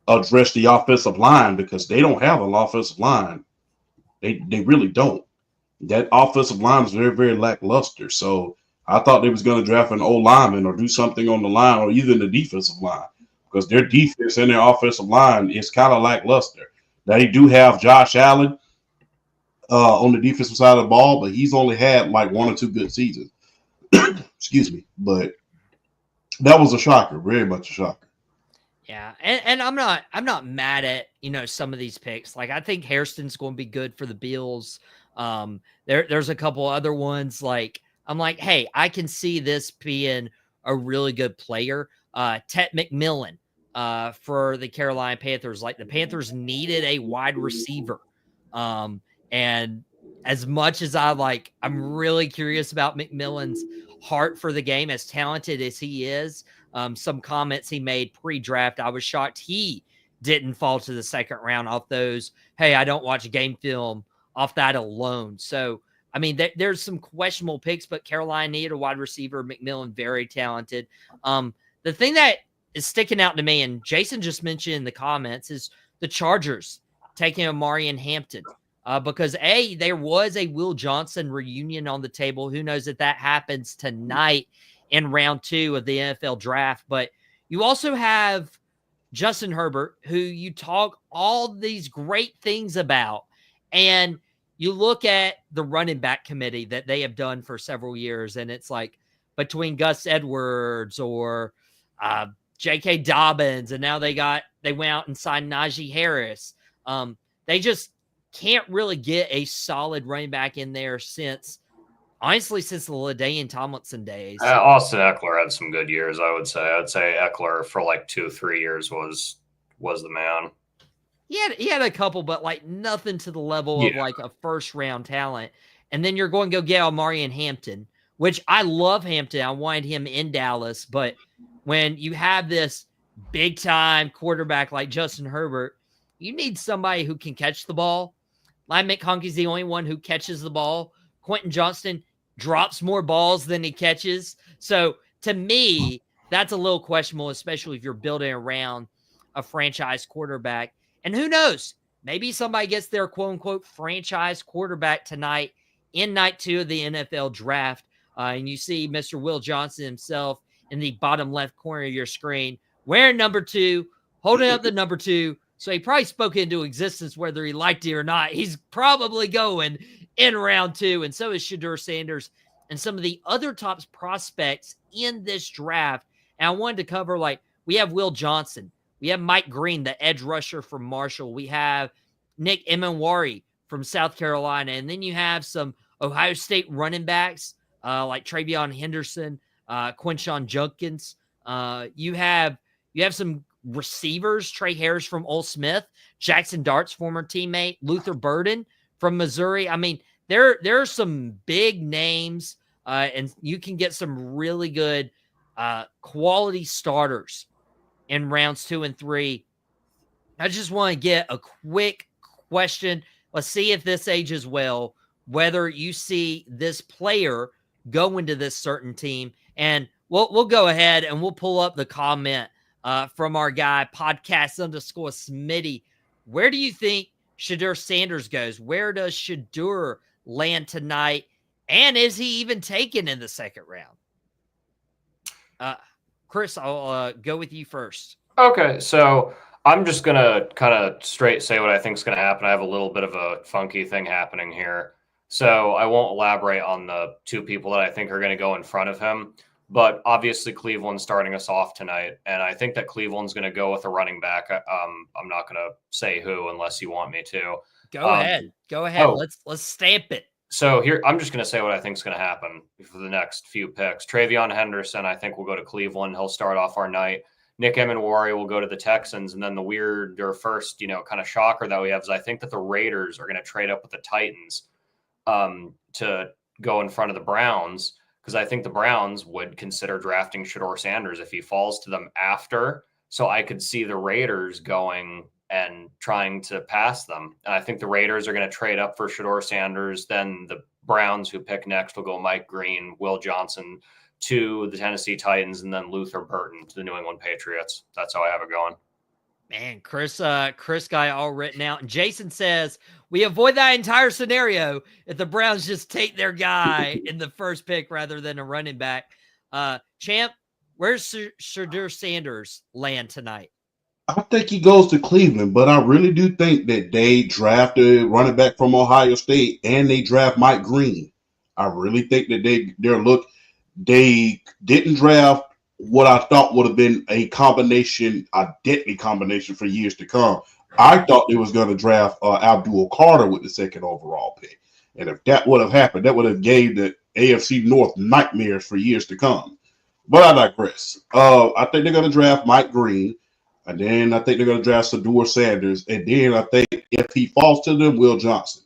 address the offensive line, because they don't have an offensive line. They really don't. That offensive line is very, very lackluster. So I thought they was going to draft an old lineman or do something on the line or even the defensive line, because their defense and their offensive line is kind of lackluster. They do have Josh Allen on the defensive side of the ball, but he's only had like one or two good seasons. Excuse me. But that was a shocker, very much a shocker. Yeah, and I'm not mad at some of these picks. Like I think Hairston's going to be good for the Bills. There's a couple other ones like I'm like, hey, I can see this being a really good player. Tet McMillan for the Carolina Panthers. Like the Panthers needed a wide receiver. And as much as I'm really curious about McMillan's heart for the game, as talented as he is. Some comments he made pre-draft, I was shocked he didn't fall to the second round off those, hey, I don't watch game film, off that alone. So, I mean, there's some questionable picks, but Carolina needed a wide receiver. McMillan, very talented. The thing that is sticking out to me, and Jason just mentioned in the comments, is the Chargers taking Amari and Hampton. Because there was a Will Johnson reunion on the table. Who knows if that happens tonight in round 2 of the NFL draft. But you also have Justin Herbert, who you talk all these great things about. And you look at the running back committee that they have done for several years, and it's like between Gus Edwards or J.K. Dobbins, and now they went out and signed Najee Harris. They just can't really get a solid running back in there since the LaDainian Tomlinson days. Austin Eckler had some good years, I would say. I'd say Eckler for like 2-3 years was the man. He had a couple, but like nothing to the level of like a first round talent. And then you're going to go get Amari and Hampton, which I love Hampton. I wanted him in Dallas, but when you have this big time quarterback like Justin Herbert, you need somebody who can catch the ball. Lyle McConkey's the only one who catches the ball. Quentin Johnston drops more balls than he catches. So to me, that's a little questionable, especially if you're building around a franchise quarterback. And who knows? Maybe somebody gets their quote-unquote franchise quarterback tonight in night 2 of the NFL draft. And you see Mr. Will Johnson himself in the bottom left corner of your screen wearing number 2, holding up the number 2. So he probably spoke into existence whether he liked it or not. He's probably going in round 2. And so is Shedeur Sanders and some of the other top prospects in this draft. And I wanted to cover, like, we have Will Johnson. We have Mike Green, the edge rusher from Marshall. We have Nick Emenwari from South Carolina. And then you have some Ohio State running backs like Travion Henderson, Quinshon Judkins. You have some receivers, Trey Harris from Ole Smith, Jackson Dart's former teammate, Luther Burden from Missouri. I mean, there are some big names, and you can get some really good quality starters in rounds 2 and 3. I just want to get a quick question. Let's see if this ages well, whether you see this player go into this certain team. And we'll go ahead and we'll pull up the comment from our guy, podcast_Smitty. Where do you think Shedeur Sanders goes? Where does Shedeur land tonight? And is he even taken in the second round? Chris, I'll go with you first. Okay, so I'm just going to kind of straight say what I think is going to happen. I have a little bit of a funky thing happening here. So I won't elaborate on the 2 people that I think are going to go in front of him. But obviously Cleveland's starting us off tonight. And I think that Cleveland's going to go with a running back. I'm not going to say who unless you want me to. Go ahead. Oh. Let's stamp it. So here, I'm just going to say what I think is going to happen for the next few picks. Travion Henderson, I think, will go to Cleveland. He'll start off our night. Nick Emenwari will go to the Texans. And then the weirder first, kind of shocker that we have is I think that the Raiders are going to trade up with the Titans to go in front of the Browns, because I think the Browns would consider drafting Shedeur Sanders if he falls to them after. So I could see the Raiders going and trying to pass them. And I think the Raiders are going to trade up for Shedeur Sanders. Then the Browns, who pick next, will go Mike Green, Will Johnson to the Tennessee Titans, and then Luther Burden to the New England Patriots. That's how I have it going. Man, Chris guy all written out. And Jason says, we avoid that entire scenario if the Browns just take their guy in the first pick rather than a running back. Champ, where's Shedeur Sanders land tonight? I think he goes to Cleveland, but I really do think that they drafted running back from Ohio State and they draft Mike Green. I really think that they didn't draft what I thought would have been a deadly combination for years to come. I thought they was going to draft Abdul Carter with the 2nd overall pick. And if that would have happened, that would have gave the AFC North nightmares for years to come. But I digress. I think they're going to draft Mike Green. And then I think they're going to draft Shedeur Sanders. And then I think if he falls to them, Will Johnson.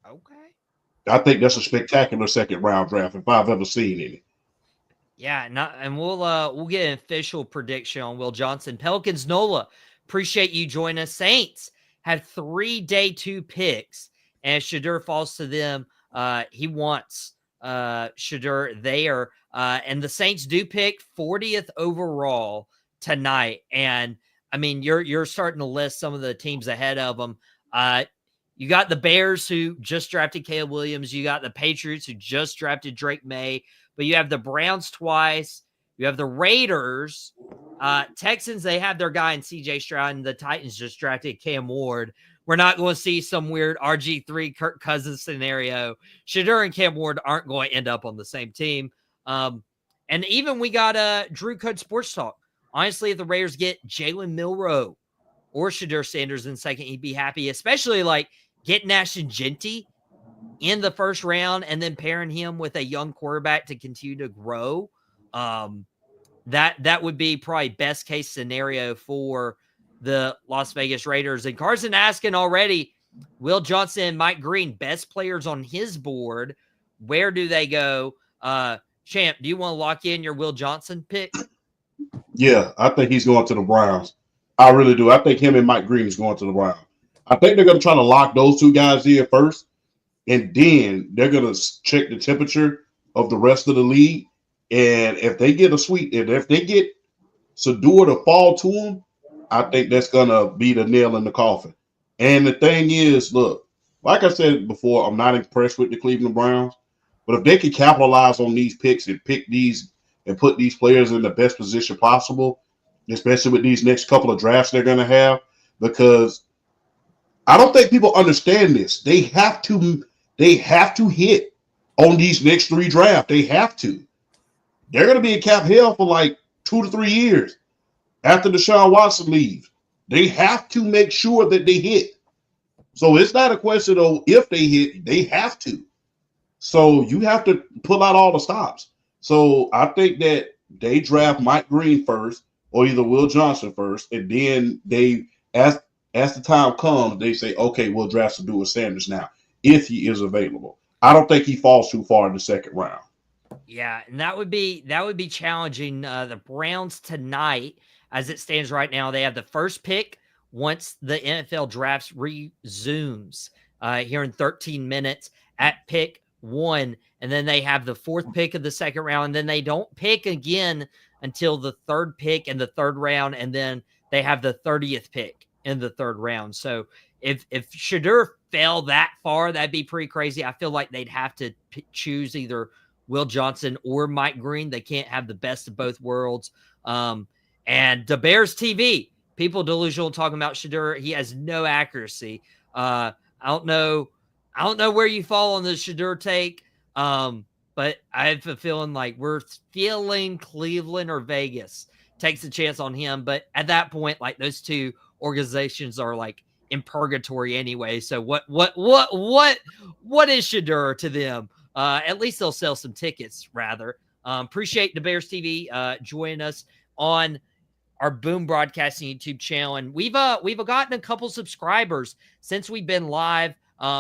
Okay. I think that's a spectacular 2nd round draft if I've ever seen any. Yeah, and we'll get an official prediction on Will Johnson. Pelicans Nola, appreciate you joining us. Saints have 3 day 2 picks, and Shedeur falls to them. He wants Shedeur there. And the Saints do pick 40th overall tonight. And I mean, you're starting to list some of the teams ahead of them. You got the Bears who just drafted Caleb Williams. You got the Patriots who just drafted Drake May. But you have the Browns twice. You have the Raiders. Texans, they have their guy in C.J. Stroud, and the Titans just drafted Cam Ward. We're not going to see some weird RG3 Kirk Cousins scenario. Shedeur and Cam Ward aren't going to end up on the same team. And even we got Drew Code Sports Talk. Honestly, if the Raiders get Jalen Milroe or Shedeur Sanders in second, he'd be happy, especially like getting Ashton Genty in the first round and then pairing him with a young quarterback to continue to grow. That would be probably best case scenario for the Las Vegas Raiders. And Carson asking already, Will Johnson and Mike Green, best players on his board. Where do they go? Champ, do you want to lock in your Will Johnson pick? Yeah, I think he's going to the Browns. I really do. I think him and Mike Green is going to the Browns. I think they're going to try to lock those two guys in first, and then they're going to check the temperature of the rest of the league. And if they get if they get Shedeur to fall to them, I think that's going to be the nail in the coffin. And the thing is, look, like I said before, I'm not impressed with the Cleveland Browns, but if they can capitalize on these picks and pick these and put these players in the best position possible, especially with these next couple of drafts they're going to have, because I don't think people understand this. They have to hit on these next 3 drafts. They have to. They're going to be in cap hell for like 2 to 3 years after Deshaun Watson leaves. They have to make sure that they hit. So it's not a question of if they hit, they have to. So you have to pull out all the stops. So I think that they draft Mike Green first or either Will Johnson first, and then they, as the time comes, they say, okay, we'll draft Shedeur Sanders now if he is available. I don't think he falls too far in the second round. Yeah, and that would be challenging. The Browns tonight, as it stands right now, they have the first pick once the NFL drafts resumes here in 13 minutes at pick 1, and then they have the 4th pick of the second round, and then they don't pick again until the 3rd pick in the 3rd round, and then they have the 30th pick in the 3rd round. So if Shedeur fell that far, that'd be pretty crazy. I feel like they'd have to choose either Will Johnson or Mike Green. They can't have the best of both worlds. And the Bears TV, people delusional talking about Shedeur. He has no accuracy. I don't know where you fall on the Shedeur take. But I have a feeling like we're feeling Cleveland or Vegas takes a chance on him. But at that point, like those two organizations are like in purgatory anyway. So what is Shedeur to them? At least they'll sell some tickets rather. Appreciate the Bears TV joining us on our Boom Broadcasting YouTube channel. And we've gotten a couple subscribers since we've been live.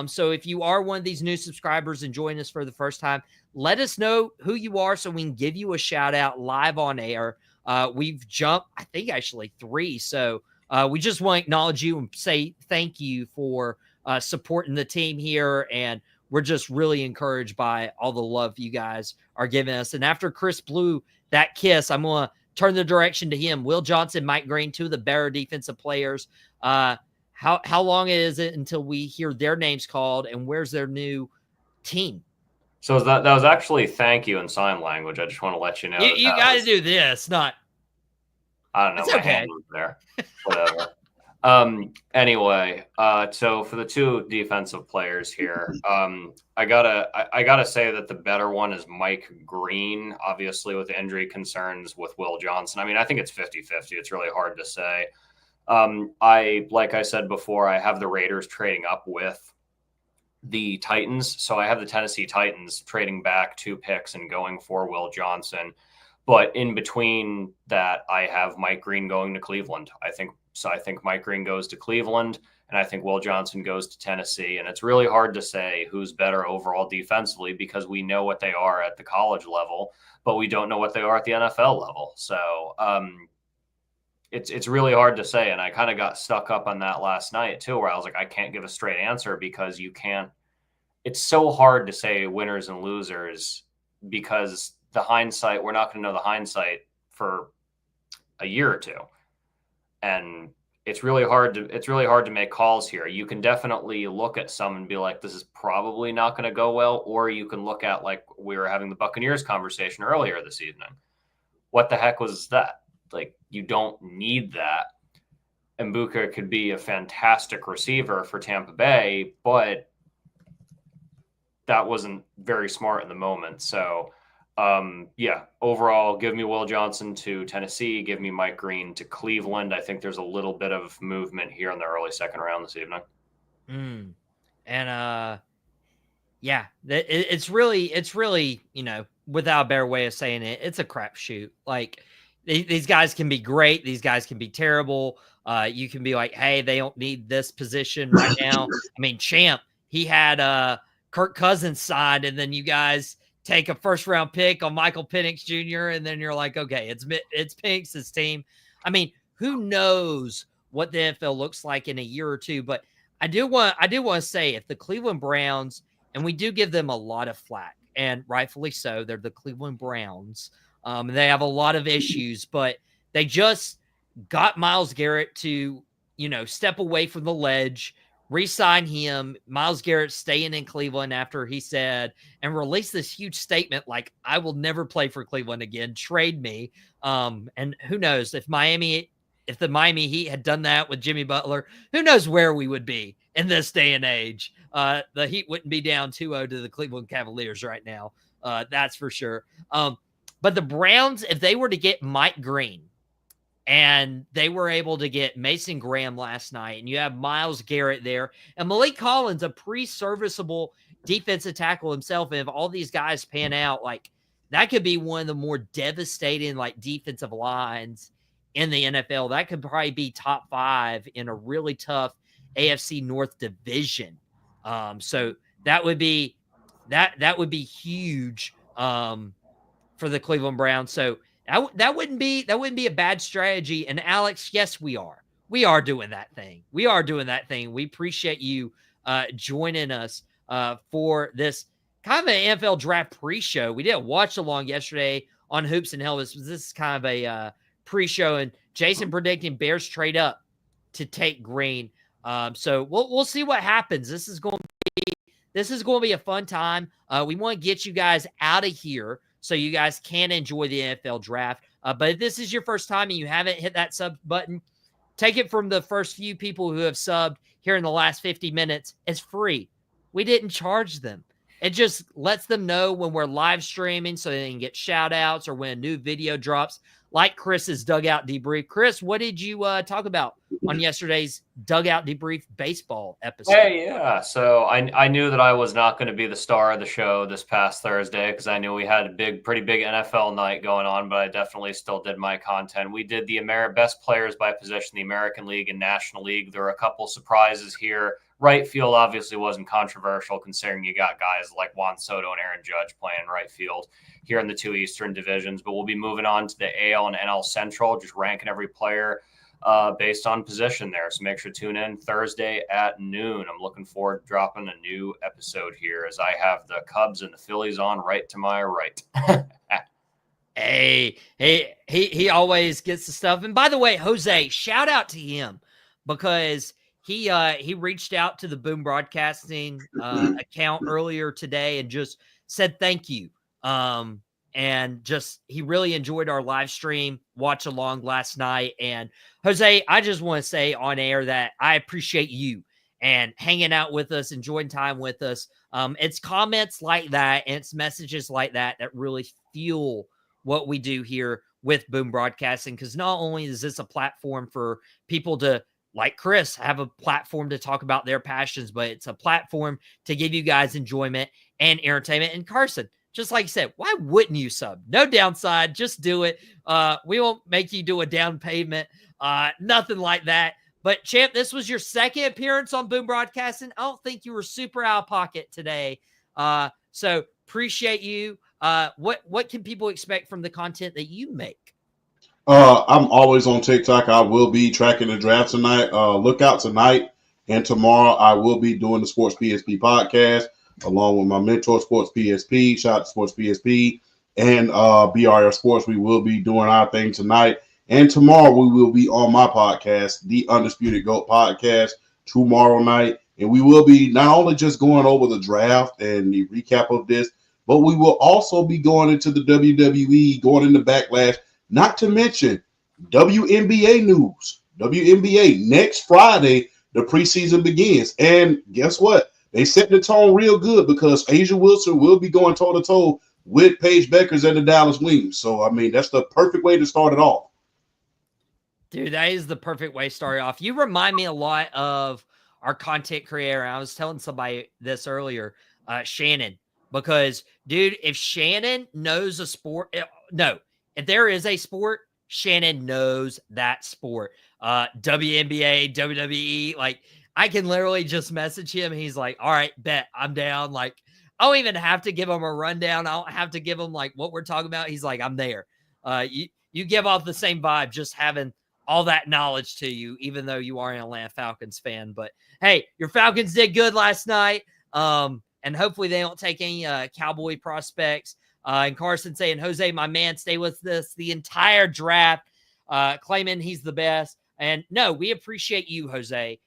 So if you are one of these new subscribers and joining us for the first time, let us know who you are so we can give you a shout out live on air. We've jumped, I think actually 3. So we just want to acknowledge you and say thank you for supporting the team here. And we're just really encouraged by all the love you guys are giving us. And after Chris blew that kiss, I'm going to turn the direction to him. Will Johnson, Mike Green, 2 of the better defensive players. How long is it until we hear their names called, and where's their new team? So that was actually thank you in sign language. I just want to let you know. You got to do this, not. I don't know. It's my okay. hand was there. Whatever. Anyway, so for the 2 defensive players here, I gotta say that the better one is Mike Green, obviously with injury concerns with Will Johnson. I mean, I think it's 50-50. It's really hard to say. Like I said before, I have the Raiders trading up with the Titans. So I have the Tennessee Titans trading back 2 picks and going for Will Johnson. But in between that, I have Mike Green going to Cleveland. I think Mike Green goes to Cleveland. And I think Will Johnson goes to Tennessee. And it's really hard to say who's better overall defensively because we know what they are at the college level, but we don't know what they are at the NFL level. So it's really hard to say. And I kind of got stuck up on that last night too, where I was like, I can't give a straight answer because you can't. It's so hard to say winners and losers because the hindsight, we're not going to know the hindsight for a year or two. And it's really hard to make calls here. You can definitely look at some and be like, this is probably not going to go well. Or you can look at, like we were having the Buccaneers conversation earlier this evening. What the heck was that? Like, you don't need that. Mbuka could be a fantastic receiver for Tampa Bay, but that wasn't very smart in the moment. So, overall, give me Will Johnson to Tennessee. Give me Mike Green to Cleveland. I think there's a little bit of movement here in the early second round this evening. And it's really, without a better way of saying it, it's a crapshoot. Like, these guys can be great. These guys can be terrible. You can be like, hey, they don't need this position right now. I mean, Champ, he had Kirk Cousins signed, and then you guys take a first-round pick on Michael Penix Jr., and then you're like, okay, it's Penix's team. I mean, who knows what the NFL looks like in a year or two? But I do want to say, if the Cleveland Browns, and we do give them a lot of flack, and rightfully so, they're the Cleveland Browns. They have a lot of issues, but they just got Myles Garrett to, step away from the ledge, re-sign him. Myles Garrett staying in Cleveland after he said and released this huge statement like, I will never play for Cleveland again. Trade me. And who knows if the Miami Heat had done that with Jimmy Butler, who knows where we would be in this day and age. The Heat wouldn't be down 2-0 to the Cleveland Cavaliers right now. That's for sure. But the Browns, if they were to get Mike Green, and they were able to get Mason Graham last night, and you have Myles Garrett there, and Malik Collins, a pretty serviceable defensive tackle himself. And if all these guys pan out, like, that could be one of the more devastating, like, defensive lines in the NFL. That could probably be top 5 in a really tough AFC North division. So that would be huge for the Cleveland Browns. So that wouldn't be a bad strategy. And Alex, yes, we are doing that thing. We appreciate you joining us for this kind of an NFL draft pre-show. We did a watch along yesterday on Hoops and Helmets. This is kind of a pre-show, and Jason predicting Bears trade up to take Green. So we'll see what happens. This is going to be a fun time. We want to get you guys out of here so you guys can enjoy the NFL draft. But if this is your first time and you haven't hit that sub button, take it from the first few people who have subbed here in the last 50 minutes. It's free. We didn't charge them. It just lets them know when we're live streaming so they can get shout outs or when a new video drops, like Chris's Dugout Debrief. Chris, what did you talk about on yesterday's Dugout Debrief baseball episode? Hey, yeah. So I knew that I was not going to be the star of the show this past Thursday because I knew we had a pretty big NFL night going on, but I definitely still did my content. We did the best players by position, the American League and National League. There were a couple surprises here. Right field obviously wasn't controversial considering you got guys like Juan Soto and Aaron Judge playing right field here in the 2 Eastern divisions. But we'll be moving on to the AL and NL Central, just ranking every player based on position there. So make sure to tune in Thursday at noon. I'm looking forward to dropping a new episode here as I have the Cubs and the Phillies on right to my right. Hey, he always gets the stuff. And by the way, Jose, shout out to him because he reached out to the Boom Broadcasting account earlier today and just said thank you. And just he really enjoyed our live stream watch along last night. And Jose, I just want to say on air that I appreciate you and hanging out with us, enjoying time with us. It's comments like that and it's messages like that that really fuel what we do here with Boom Broadcasting. Because not only is this a platform for people to, like Chris, have a platform to talk about their passions, but it's a platform to give you guys enjoyment and entertainment. And Carson, just like you said, why wouldn't you sub? No downside. Just do it. We won't make you do a down payment. Nothing like that. But Champ, this was your second appearance on Boom Broadcasting. I don't think you were super out of pocket today. So appreciate you. What can people expect from the content that you make? I'm always on TikTok. I will be tracking the draft tonight. Look out tonight and tomorrow. I will be doing the Sports PSP podcast along with my mentor, Sports PSP. Shout out to Sports PSP and BRL Sports. We will be doing our thing tonight. And tomorrow we will be on my podcast, the Undisputed GOAT podcast, tomorrow night. And we will be not only just going over the draft and the recap of this, but we will also be going into the WWE, going into Backlash, not to mention WNBA news. WNBA, next Friday, the preseason begins. And guess what? They set the tone real good because Asia Wilson will be going toe-to-toe with Paige Beckers and the Dallas Wings. So, I mean, that's the perfect way to start it off. Dude, that is the perfect way to start off. You remind me a lot of our content creator. I was telling somebody this earlier, Shannon, because, dude, if Shannon knows a sport, if there is a sport, Shannon knows that sport. WNBA, WWE, like, I can literally just message him. He's like, all right, bet, I'm down. Like, I don't even have to give him a rundown. I don't have to give him, like, what we're talking about. He's like, I'm there. You give off the same vibe, just having all that knowledge to you, even though you are an Atlanta Falcons fan. But hey, your Falcons did good last night. And hopefully they don't take any Cowboy prospects. And Carson saying, Jose, my man, stay with us the entire draft, claiming he's the best. And no, we appreciate you, Jose.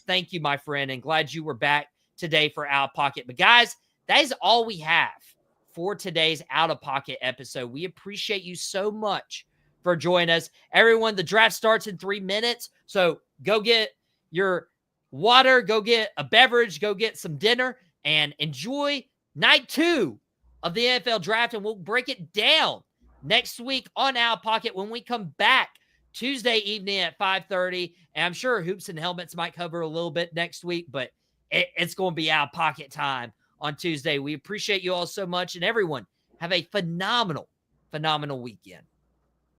Thank you, my friend, and glad you were back today for Out of Pocket. But guys, that is all we have for today's Out of Pocket episode. We appreciate you so much for joining us. Everyone, the draft starts in 3 minutes. So go get your water, go get a beverage, go get some dinner, and enjoy night 2 of the NFL draft. And we'll break it down next week on Out of Pocket when we come back Tuesday evening at 5:30. And I'm sure Hoops and Helmets might cover a little bit next week, but it's going to be Out of Pocket time on Tuesday. We appreciate you all so much. And everyone, have a phenomenal weekend.